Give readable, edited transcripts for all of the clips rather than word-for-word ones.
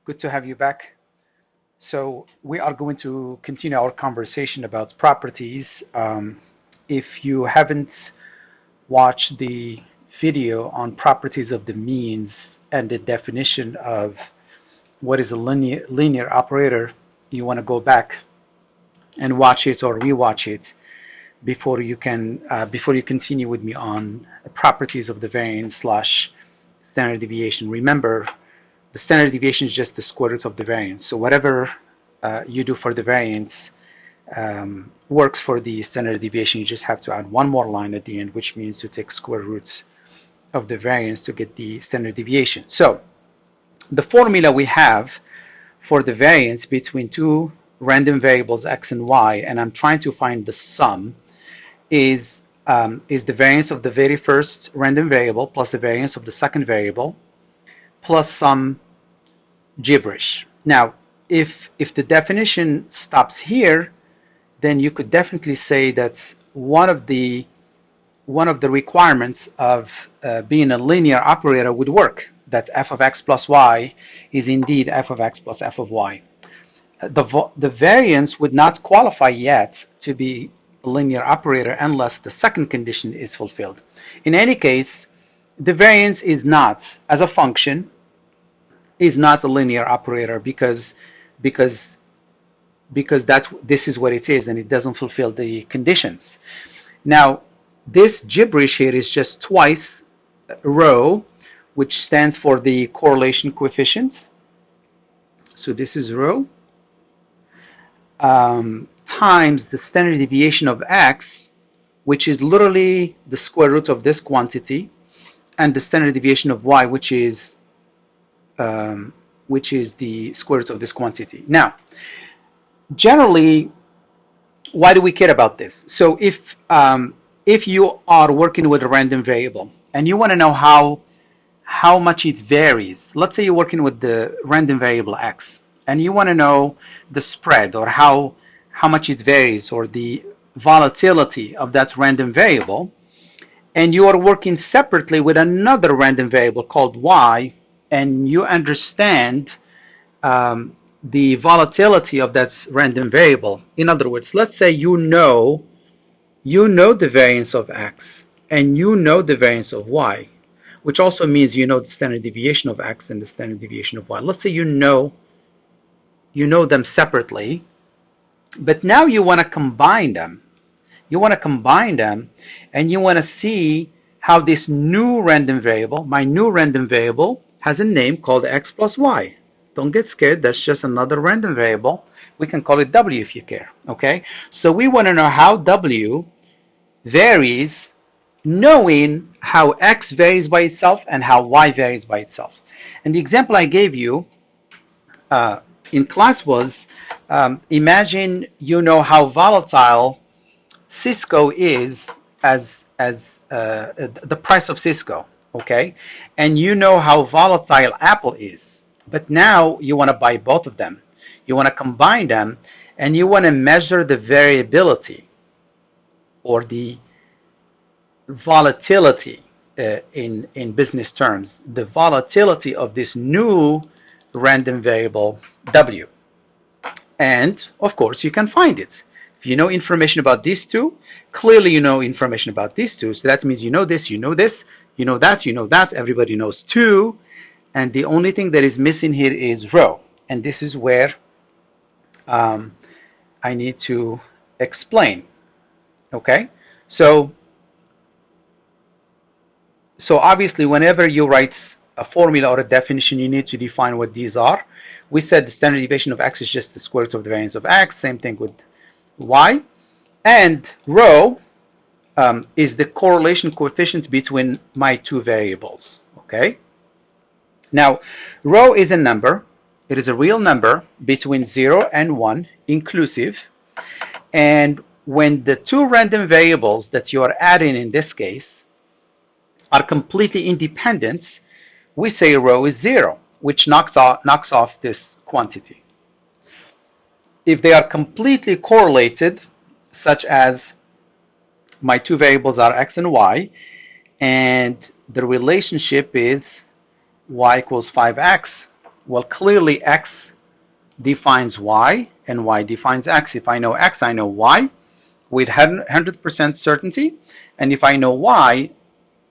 Good to have you back. So we are going to continue our conversation about properties. If you haven't watched the video on properties of the means and the definition of what is a linear operator, you want to go back and watch it or rewatch it before you continue with me on properties of the variance slash standard deviation. Remember, the standard deviation is just the square root of the variance. So whatever you do for the variance works for the standard deviation. You just have to add one more line at the end, which means to take square roots of the variance to get the standard deviation. So the formula we have for the variance between two random variables x and y, and I'm trying to find the sum, is the variance of the very first random variable plus the variance of the second variable plus some gibberish. Now, if the definition stops here, then you could definitely say that's one of the requirements of being a linear operator would work, that f of x plus y is indeed f of x plus f of y. The variance would not qualify yet to be a linear operator unless the second condition is fulfilled. In any case, the variance is not, as a function, is not a linear operator because this is what it is and it doesn't fulfill the conditions. Now, this gibberish here is just twice rho, which stands for the correlation coefficients. So this is rho times the standard deviation of x, which is literally the square root of this quantity, and the standard deviation of y, which is the square root of this quantity. Now, generally, why do we care about this? So if you are working with a random variable and you want to know how much it varies, let's say you're working with the random variable x and you want to know the spread or how much it varies or the volatility of that random variable, and you are working separately with another random variable called y, and you understand the volatility of that random variable. In other words, let's say you know the variance of x and you know the variance of y, which also means you know the standard deviation of x and the standard deviation of y. Let's say you know them separately, but now you want to combine them. You want to combine them and you want to see how this new random variable, my new random variable, has a name called x plus y. Don't get scared, that's just another random variable. We can call it w if you care, okay? So we want to know how w varies, knowing how x varies by itself and how y varies by itself. And the example I gave you in class was, imagine you know how volatile Cisco is as the price of Cisco, okay? And you know how volatile Apple is. But now you want to buy both of them. You want to combine them and you want to measure the variability or the volatility in business terms, the volatility of this new random variable w. And of course you can find it. If you know information about these two, clearly you know information about these two. So that means you know this, you know this, you know that, you know that. Everybody knows two. And the only thing that is missing here is rho. And this is where I need to explain. Okay? So obviously whenever you write a formula or a definition, you need to define what these are. We said the standard deviation of x is just the square root of the variance of x. Same thing with y. And rho is the correlation coefficient between my two variables. Okay? Now, rho is a number. It is a real number between 0 and 1 inclusive. And when the two random variables that you are adding in this case are completely independent, we say rho is 0, which knocks off this quantity. If they are completely correlated, such as my two variables are x and y, and the relationship is y equals 5x, Well, clearly x defines y and y defines x. If I know x, I know y with 100% certainty. And if I know y,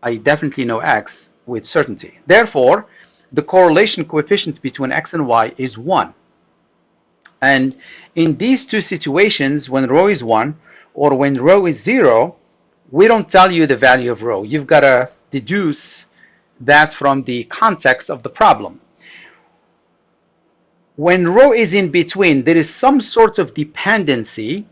I definitely know x with certainty. Therefore, the correlation coefficient between x and y is 1. And in these two situations, when rho is 1 or when rho is 0, we don't tell you the value of rho. You've got to deduce that from the context of the problem. When rho is in between, there is some sort of dependency,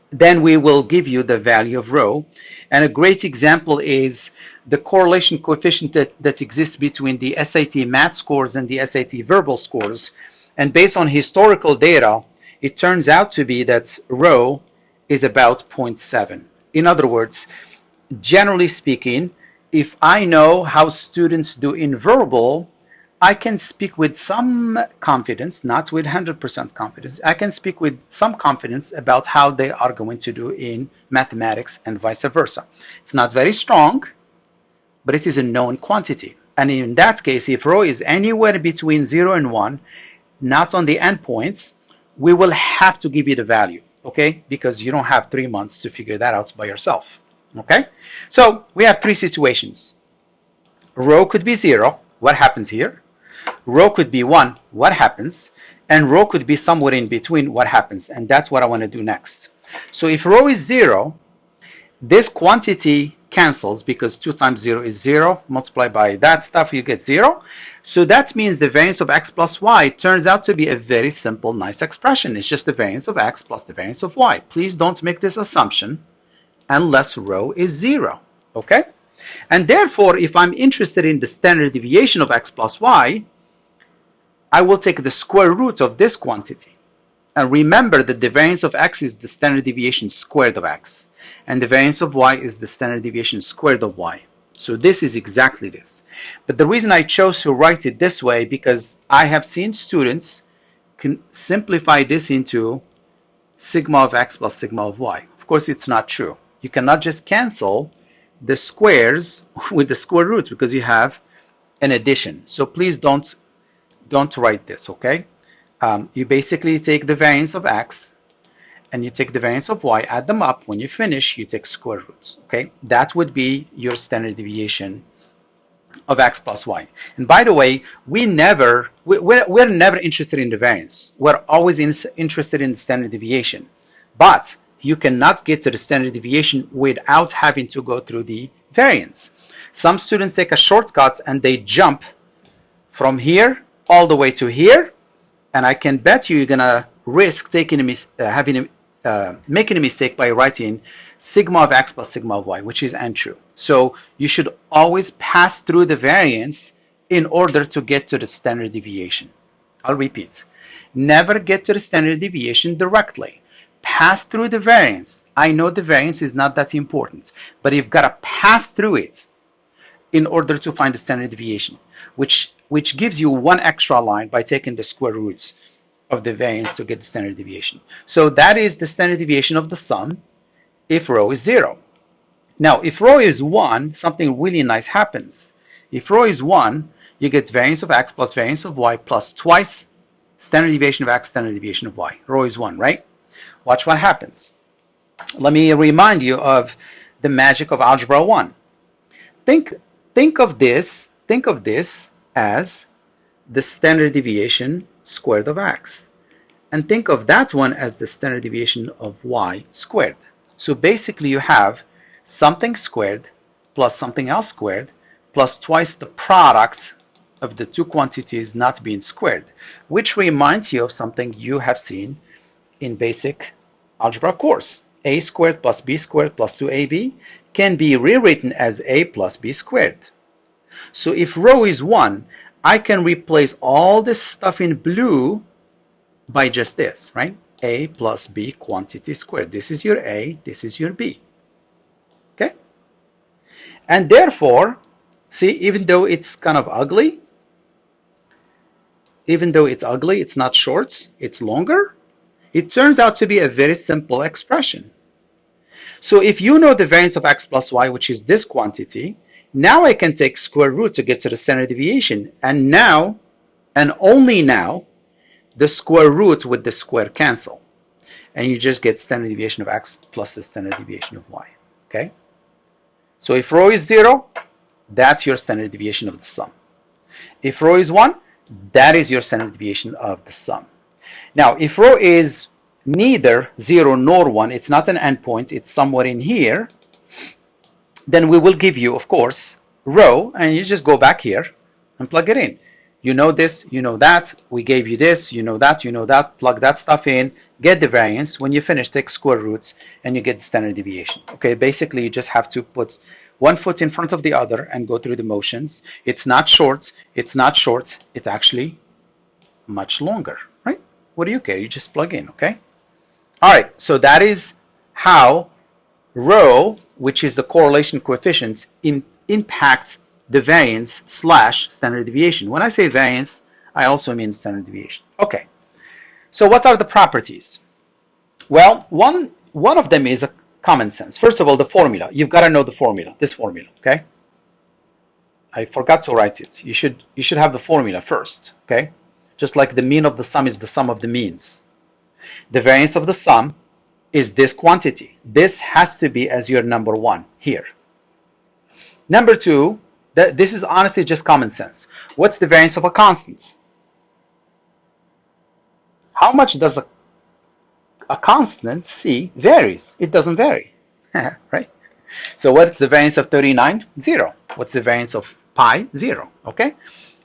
then we will give you the value of rho. And a great example is the correlation coefficient that exists between the SAT math scores and the SAT verbal scores. And based on historical data, it turns out to be that rho is about 0.7. In other words, generally speaking, if I know how students do in verbal, I can speak with some confidence, not with 100% confidence. I can speak with some confidence about how they are going to do in mathematics and vice versa. It's not very strong, but it is a known quantity. And in that case, if rho is anywhere between 0 and 1, not on the endpoints, we will have to give you the value, okay? Because you don't have 3 months to figure that out by yourself, okay? So we have three situations. Rho could be 0. What happens here? Rho could be 1. What happens? And rho could be somewhere in between. What happens? And that's what I want to do next. So if rho is 0, this quantity cancels because 2 times 0 is 0. Multiplied by that stuff, you get 0. So that means the variance of x plus y turns out to be a very simple, nice expression. It's just the variance of x plus the variance of y. Please don't make this assumption unless rho is 0. Okay? And therefore, if I'm interested in the standard deviation of x plus y, I will take the square root of this quantity. And remember that the variance of x is the standard deviation squared of x. And the variance of y is the standard deviation squared of y. So this is exactly this. But the reason I chose to write it this way, because I have seen students can simplify this into sigma of x plus sigma of y. Of course, it's not true. You cannot just cancel the squares with the square roots because you have an addition. So please don't write this, okay? You basically take the variance of x and you take the variance of y, add them up. When you finish, you take square roots, okay? That would be your standard deviation of x plus y. And by the way, we're never interested in the variance. We're always interested in the standard deviation. But you cannot get to the standard deviation without having to go through the variance. Some students take a shortcut and they jump from here all the way to here, and I can bet you're gonna risk taking making a mistake by writing sigma of x plus sigma of y, which is untrue. So you should always pass through the variance in order to get to the standard deviation. I'll repeat. Never get to the standard deviation directly. Pass through the variance. I know the variance is not that important, but you've got to pass through it in order to find the standard deviation, which gives you one extra line by taking the square roots of the variance to get the standard deviation. So that is the standard deviation of the sum if rho is 0. Now, if rho is 1, something really nice happens. If rho is 1, you get variance of x plus variance of y plus twice standard deviation of x, standard deviation of y. Rho is 1, right? Watch what happens. Let me remind you of the magic of algebra 1. Think of this as the standard deviation squared of x. And think of that one as the standard deviation of y squared. So basically you have something squared plus something else squared plus twice the product of the two quantities not being squared, which reminds you of something you have seen in basic algebra course. A squared plus b squared plus 2ab can be rewritten as a plus b squared. So if rho is 1, I can replace all this stuff in blue by just this, right? A plus b quantity squared. This is your a, this is your b. Okay? And therefore, see, even though it's kind of ugly, it's not short, it's longer, it turns out to be a very simple expression. So if you know the variance of x plus y, which is this quantity, now I can take square root to get to the standard deviation. And now And only now the square root with the square cancel. And you just get standard deviation of x plus the standard deviation of y. Okay? So if rho is 0, that's your standard deviation of the sum. If rho is 1, that is your standard deviation of the sum. Now, if rho is neither 0 nor 1, it's not an endpoint, it's somewhere in here, then we will give you, of course, rho, and you just go back here and plug it in. You know this, you know that, we gave you this, you know that, plug that stuff in, get the variance. When you finish, take square roots, and you get the standard deviation. Okay, basically, you just have to put one foot in front of the other and go through the motions. It's not short, it's actually much longer, right? What do you care? You just plug in, okay? All right, so that is how rho, which is the correlation coefficient, impacts the variance slash standard deviation. When I say variance, I also mean standard deviation. Okay, so what are the properties? Well, one of them is a common sense. First of all, the formula. You've got to know the formula, this formula, okay? I forgot to write it. You should have the formula first, okay? Just like the mean of the sum is the sum of the means. The variance of the sum is this quantity. This has to be as your number one here. Number two, this is honestly just common sense. What's the variance of a constant? How much does a constant C varies? It doesn't vary, right? So what's the variance of 39? 0. What's the variance of pi? 0, okay?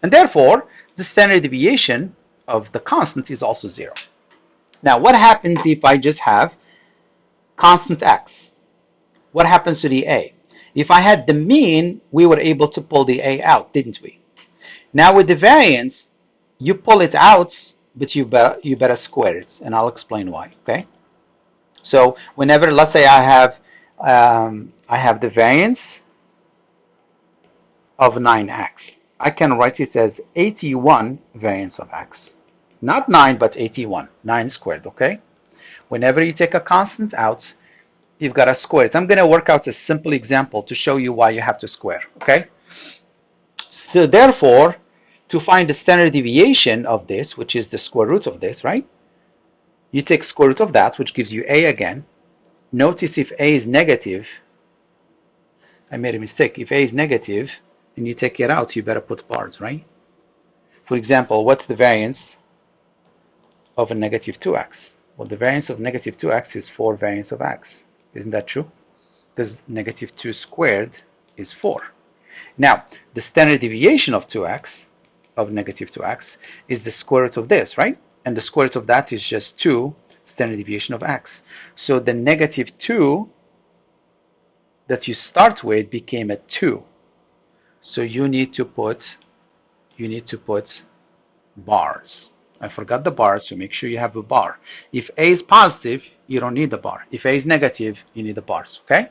And therefore, the standard deviation of the constant is also 0. Now, what happens if I just have constant x? What happens to the a? If I had the mean, we were able to pull the a out, didn't we? Now with the variance, you pull it out, but you better square it, and I'll explain why, okay? So whenever, let's say I have the variance of 9x, I can write it as 81 variance of x. Not 9, but 81, 9 squared, okay? Whenever you take a constant out, you've got to square it. I'm going to work out a simple example to show you why you have to square, okay? So therefore, to find the standard deviation of this, which is the square root of this, right? You take square root of that, which gives you a again. Notice if a is negative, I made a mistake. If a is negative and you take it out, you better put bars, right? For example, what's the variance of a negative 2x? Well, the variance of negative 2x is 4 variance of x. Isn't that true? Because negative 2 squared is 4. Now, the standard deviation of 2x, of negative 2x, is the square root of this, right? And the square root of that is just 2 standard deviation of x. So the negative 2 that you start with became a 2. So you need to put bars. I forgot the bars, so make sure you have a bar. If a is positive, you don't need the bar. If a is negative, you need the bars, okay?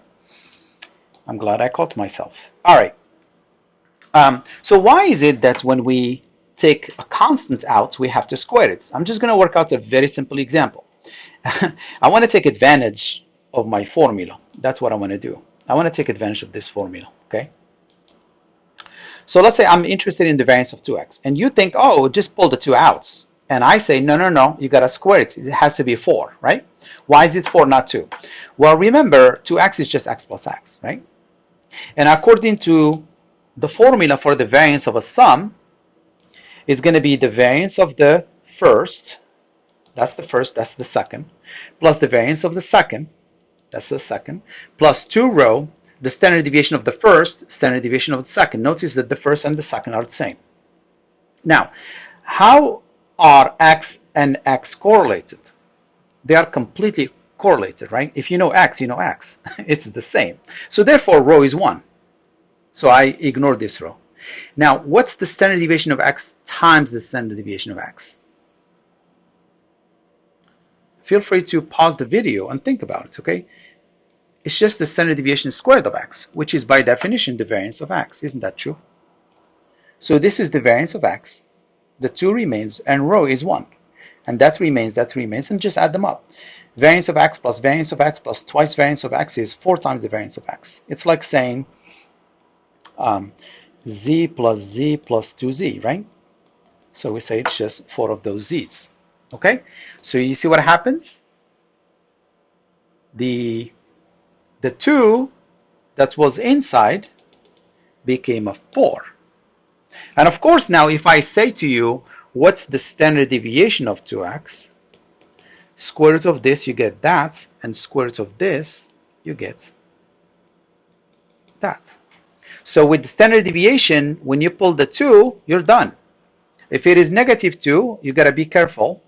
I'm glad I caught myself. All right. So why is it that when we take a constant out, we have to square it? I'm just going to work out a very simple example. I want to take advantage of my formula. That's what I want to do. I want to take advantage of this formula, okay? So let's say I'm interested in the variance of 2x, and you think, oh, just pull the 2 out. And I say, no, you got to square it. It has to be 4, right? Why is it 4, not 2? Well, remember, 2x is just x plus x, right? And according to the formula for the variance of a sum, it's going to be the variance of the first, that's the second, plus the variance of the second, that's the second, plus 2 rho, the standard deviation of the first, standard deviation of the second. Notice that the first and the second are the same. Now, how are x and x correlated? They are completely correlated, right? If you know x, you know x. It's the same. So therefore, rho is 1. So I ignore this rho. Now, what's the standard deviation of x times the standard deviation of x? Feel free to pause the video and think about it, okay? It's just the standard deviation squared of x, which is by definition the variance of x. Isn't that true? So this is the variance of x. The 2 remains, and rho is 1. And that remains, and just add them up. Variance of x plus twice variance of x is 4 times the variance of x. It's like saying z plus 2z, right? So we say it's just 4 of those z's. Okay? So you see what happens? The 2 that was inside became a 4. And of course, now if I say to you, what's the standard deviation of 2x? Square root of this, you get that, and square root of this, you get that. So with the standard deviation, when you pull the 2, you're done. If it is negative 2, you gotta be careful.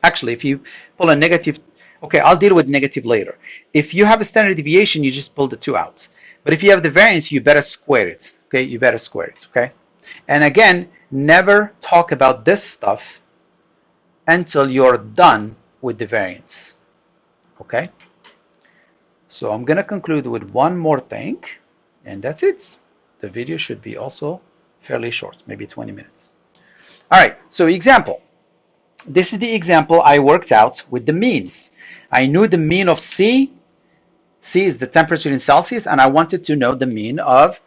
Actually, if you pull a negative, okay, I'll deal with negative later. If you have a standard deviation, you just pull the 2 out. But if you have the variance, you better square it, okay? You better square it, okay? And again, never talk about this stuff until you're done with the variance, okay? So I'm gonna conclude with one more thing, and that's it. The video should be also fairly short, maybe 20 minutes. All right, so example. This is the example I worked out with the means. I knew the mean of C. C is the temperature in Celsius, and I wanted to know the mean of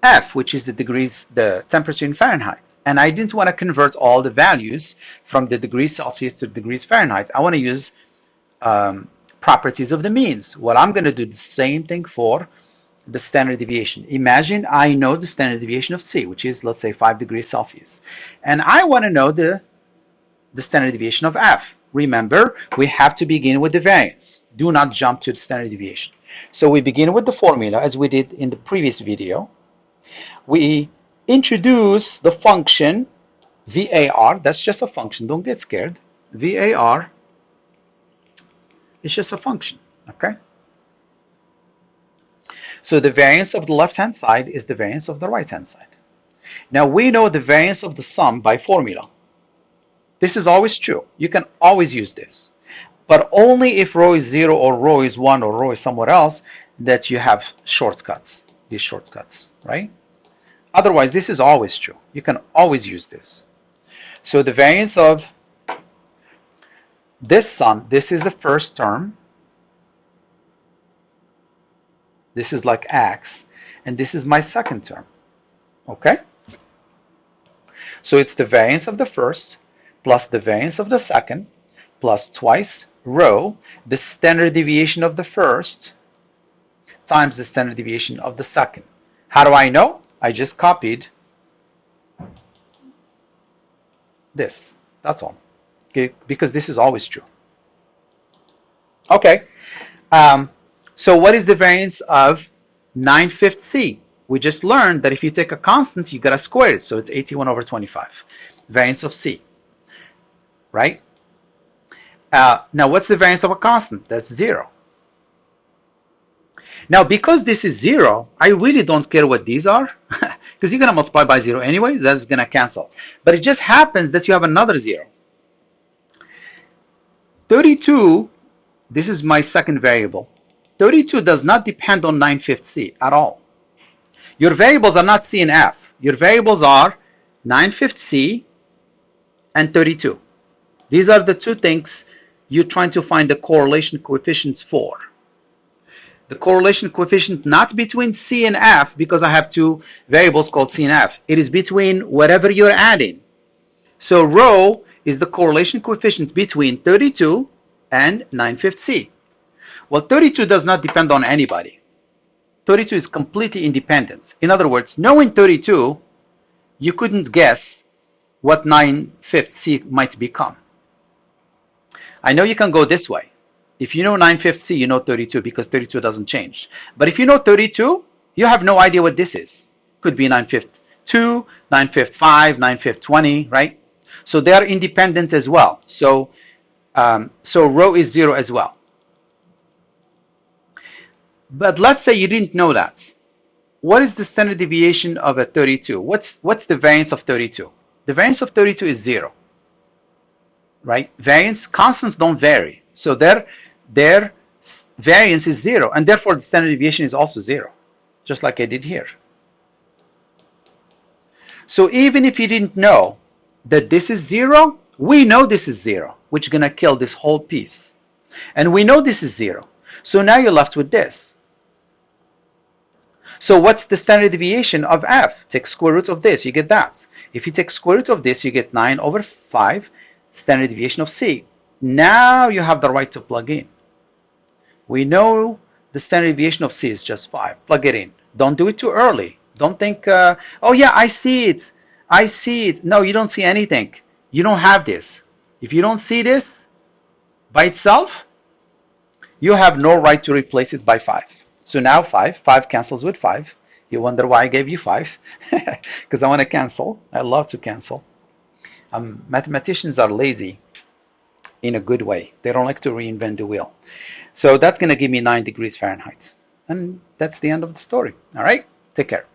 F, which is the temperature in Fahrenheit. And I didn't want to convert all the values from the degrees Celsius to degrees Fahrenheit. I want to use properties of the means. Well, I'm going to do the same thing for the standard deviation. Imagine I know the standard deviation of C, which is, let's say, 5 degrees Celsius. And I want to know the standard deviation of F. Remember, we have to begin with the variance. Do not jump to the standard deviation. So we begin with the formula, as we did in the previous video. We introduce the function VAR. That's just a function. Don't get scared. VAR is just a function, okay? So the variance of the left-hand side is the variance of the right-hand side. Now we know the variance of the sum by formula. This is always true. You can always use this. But only if rho is 0 or rho is 1 or rho is somewhere else that you have shortcuts, these shortcuts, right? Otherwise, this is always true. You can always use this. So the variance of this sum, this is the first term. This is like x, and this is my second term, okay? So it's the variance of the first plus the variance of the second plus twice rho, the standard deviation of the first times the standard deviation of the second. How do I know? I just copied this. That's all. Okay, because this is always true. Okay. So what is the variance of 9/5 C? We just learned that if you take a constant, you gotta square it. So it's 81/25. Variance of C. Right? Now what's the variance of a constant? That's 0. Now because this is 0, I really don't care what these are, because you're gonna multiply by 0 anyway, that's gonna cancel. But it just happens that you have another 0. 32, this is my second variable. 32 does not depend on 9/5 C at all. Your variables are not C and F. Your variables are 9/5 C and 32. These are the two things you're trying to find the correlation coefficients for. The correlation coefficient not between C and F, because I have two variables called C and F. It is between whatever you're adding. So rho is the correlation coefficient between 32 and 9/5 C. Well, 32 does not depend on anybody. 32 is completely independent. In other words, knowing 32, you couldn't guess what 9/5 C might become. I know you can go this way. If you know 9/5 C, you know 32, because 32 doesn't change. But if you know 32, you have no idea what this is. Could be 9/5 2, 9/5 5, 9/5 20, right? So they are independent as well. So rho is 0 as well. But let's say you didn't know that. What is the standard deviation of a 32? What's the variance of 32? The variance of 32 is 0, right? Variance, constants don't vary. So their variance is 0, and therefore the standard deviation is also 0, just like I did here. So even if you didn't know that this is 0, we know this is 0, which is going to kill this whole piece. And we know this is 0. So now you're left with this. So what's the standard deviation of f? Take square root of this, you get that. If you take square root of this, you get 9 over 5 standard deviation of c. Now you have the right to plug in. We know the standard deviation of c is just 5. Plug it in. Don't do it too early. Don't think, oh yeah, I see it. I see it. No, you don't see anything. You don't have this. If you don't see this by itself, you have no right to replace it by 5. So now 5 cancels with 5. You wonder why I gave you 5? Because I want to cancel. I love to cancel. Mathematicians are lazy in a good way. They don't like to reinvent the wheel. So that's going to give me 9 degrees Fahrenheit. And that's the end of the story. All right? Take care.